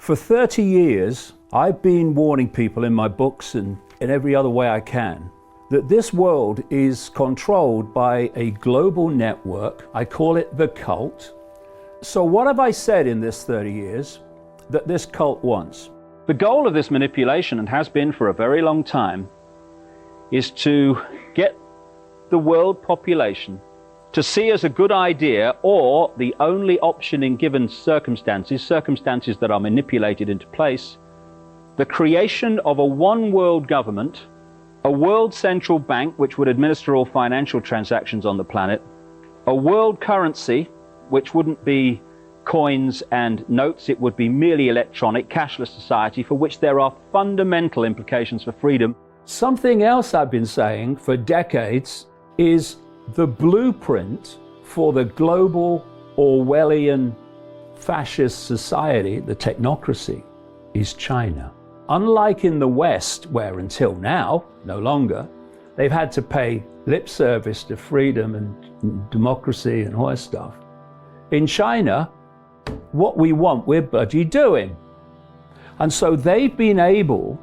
For 30 years, I've been warning people in my books and in every other way I can that this world is controlled by a global network. I call it the cult. So what have I said in this 30 years that this cult wants? The goal of this manipulation, and has been for a very long time, is to get the world population to see as a good idea, or the only option in given circumstances that are manipulated into place, the creation of a one world government, a world central bank which would administer all financial transactions on the planet, a world currency which wouldn't be coins and notes, it would be merely electronic, cashless society for which there are fundamental implications for freedom. Something else I've been saying for decades is the blueprint for the global Orwellian fascist society, the technocracy, is China. Unlike in the West, where until now, no longer, they've had to pay lip service to freedom and democracy and all that stuff. In China, what we want, we're bloody doing. And so they've been able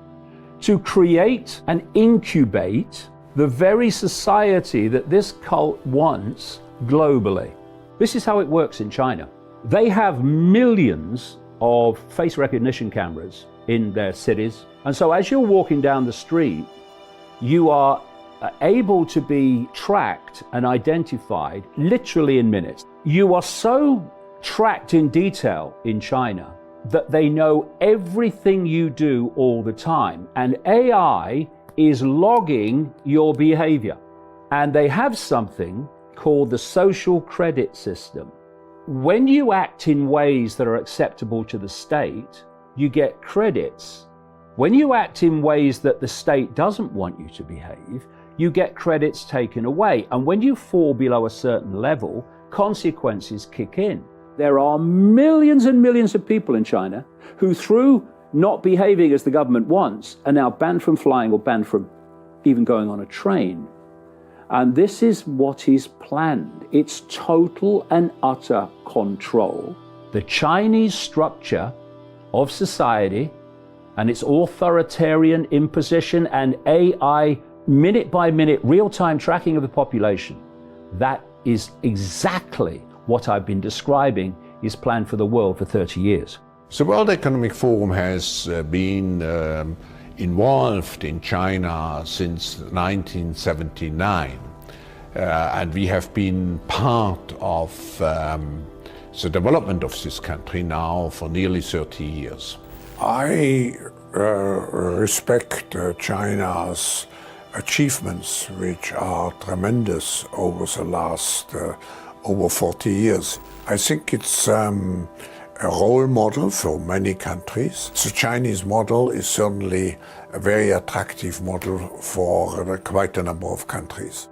to create and incubate the very society that this cult wants globally. This is how it works in China. They have millions of face recognition cameras in their cities. And so as you're walking down the street, you are able to be tracked and identified literally in minutes. You are so tracked in detail in China that they know everything you do all the time. And AI is logging your behavior. And they have something called the social credit system. When you act in ways that are acceptable to the state, you get credits. When you act in ways that the state doesn't want you to behave, you get credits taken away. And when you fall below a certain level, consequences kick in. There are millions and millions of people in China who, through not behaving as the government wants, are now banned from flying or banned from even going on a train. And this is what is planned. It's total and utter control. The Chinese structure of society and its authoritarian imposition and AI minute by minute real-time tracking of the population, that is exactly what I've been describing is planned for the world for 30 years. The World Economic Forum has been involved in China since 1979, and we have been part of the development of this country now for nearly 30 years. I respect China's achievements, which are tremendous over the last over 40 years. I think it's a role model for many countries. The Chinese model is certainly a very attractive model for quite a number of countries.